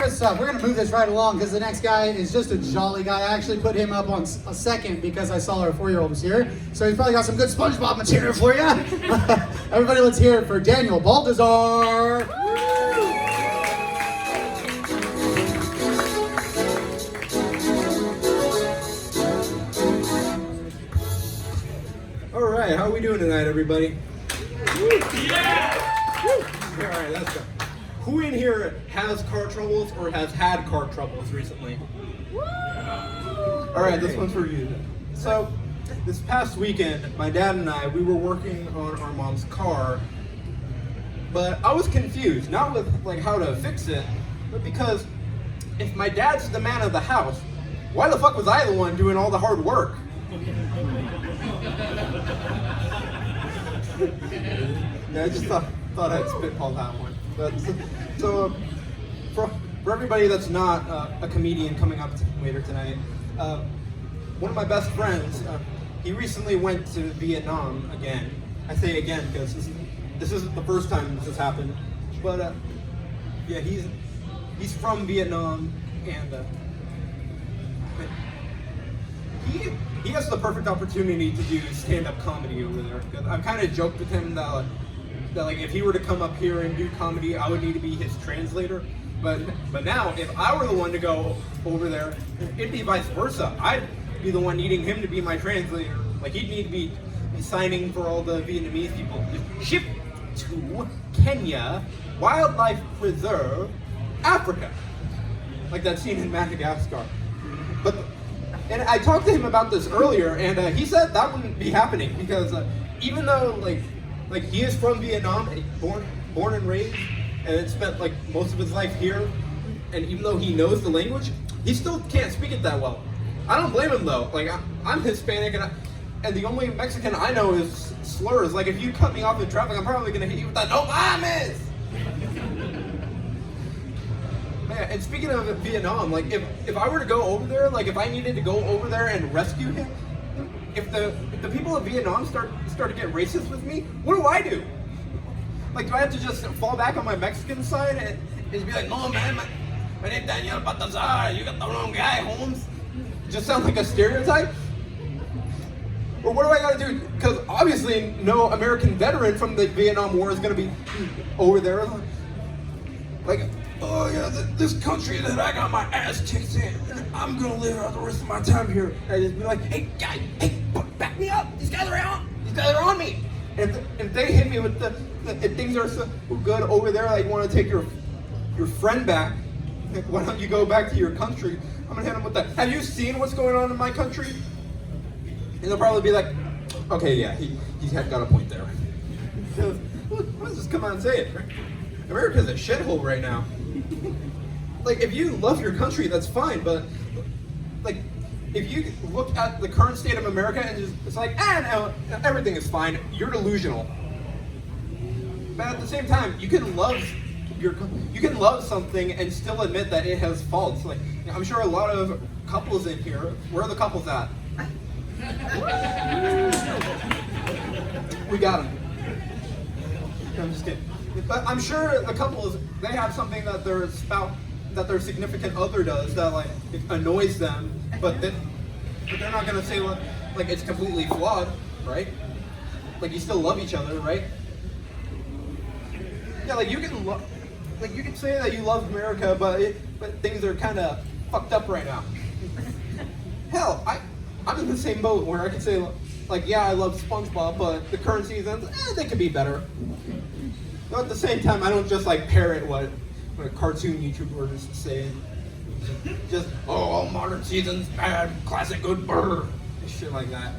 Good stuff. We're going to move this right along because the next guy is just a jolly guy. I actually put him up on a second because I saw our 4-year-old was here. So he's probably got some good SpongeBob material for you. Everybody, let's hear it for Daniel Baltazar. All right, how are we doing tonight, everybody? Yeah! All right, let's go. Who in here has car troubles or has had car troubles recently? All right, this one's for you. So, this past weekend, my dad and I, we were working on our mom's car, but I was confused, not with like how to fix it, but because if my dad's the man of the house, why the fuck was I the one doing all the hard work? Yeah, I just thought I'd spitball that one. But, so for everybody that's not a comedian coming up later tonight, one of my best friends, he recently went to Vietnam again. I say again because this isn't the first time this has happened. But yeah, he's from Vietnam, and he has the perfect opportunity to do stand-up comedy over there. I've kind of joked with him that like if he were to come up here and do comedy, I would need to be his translator. But now, if I were the one to go over there, it'd be vice versa. I'd be the one needing him to be my translator. Like he'd need to be signing for all the Vietnamese people. Ship to Kenya, Wildlife Preserve, Africa. Like that scene in Madagascar. And I talked to him about this earlier, and he said that wouldn't be happening because even though like he is from Vietnam, born and raised, and spent like most of his life here, and even though he knows the language, he still can't speak it that well. I don't blame him though. Like I'm Hispanic, and the only Mexican I know is slurs. Like if you cut me off in traffic, I'm probably gonna hit you with that "no mames." Yeah, and speaking of Vietnam, like if I were to go over there, like if I needed to go over there and rescue him, if the people of Vietnam start to get racist with me, what do I do? Like do I have to just fall back on my Mexican side and just be like, no man, my name's Daniel Baltazar, you got the wrong guy, Holmes? Just sound like a stereotype? Or what do I gotta do? Because obviously no American veteran from the Vietnam War is gonna be over there. Like, oh yeah, this country that I got my ass kicked in, I'm gonna live out the rest of my time here. And I just be like, hey guy, hey, back me up. These guys are on me. And if they hit me with if things are so good over there, like you want to take your friend back, like, why don't you go back to your country? I'm gonna hit them with that. Have you seen what's going on in my country? And they'll probably be like, okay, yeah, he's got a point there. Let's just come out and say it. Right? America's a shithole right now. Like, if you love your country, that's fine, but like, if you look at the current state of America and just, it's like, no, everything is fine, you're delusional. But at the same time, you can love something and still admit that it has faults. Like, I'm sure a lot of couples in here, where are the couples at? We got them. I'm just kidding. But I'm sure the couples, they have something that their significant other does that like it annoys them, but they're not gonna say like it's completely flawed, right? Like you still love each other, right? Yeah, like you can say that you love America, but things are kind of fucked up right now. Hell, I'm in the same boat where I can say like yeah, I love SpongeBob, but the current seasons, they could be better. But at the same time, I don't just like parrot what cartoon YouTubers say. Just, all modern seasons, bad, classic good, brr, shit like that.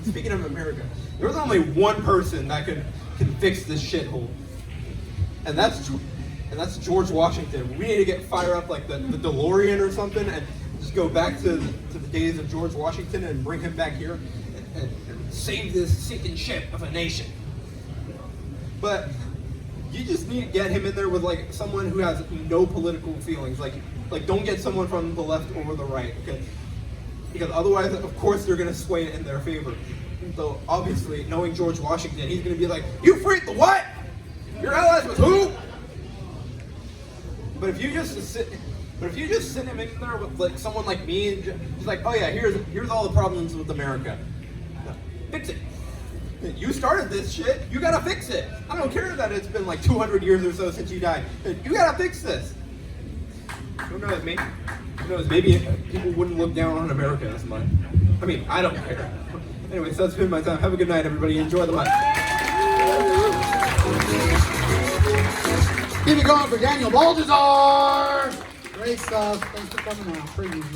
Speaking of America, there's only one person that can fix this shithole. And that's George Washington. We need to get fire up like the DeLorean or something and just go back to the days of George Washington and bring him back here and save this sinking ship of a nation. But you just need to get him in there with like someone who has no political feelings. Like don't get someone from the left or the right, because otherwise, of course, they're gonna sway it in their favor. So obviously, knowing George Washington, he's gonna be like, "You freed the what? Your allies with who?" But if you just sit him in there with like someone like me, and just like, oh yeah, here's all the problems with America. Fix it. You started this shit. You gotta fix it. I don't care that it's been like 200 years or so since you died. You gotta fix this. Who knows, maybe? Who knows? Maybe people wouldn't look down on America as much. I mean, I don't care. Anyways, that's been my time. Have a good night, everybody. Enjoy the life. Keep it going for Daniel Baltazar. Great stuff. Thanks for coming out. Pretty usual.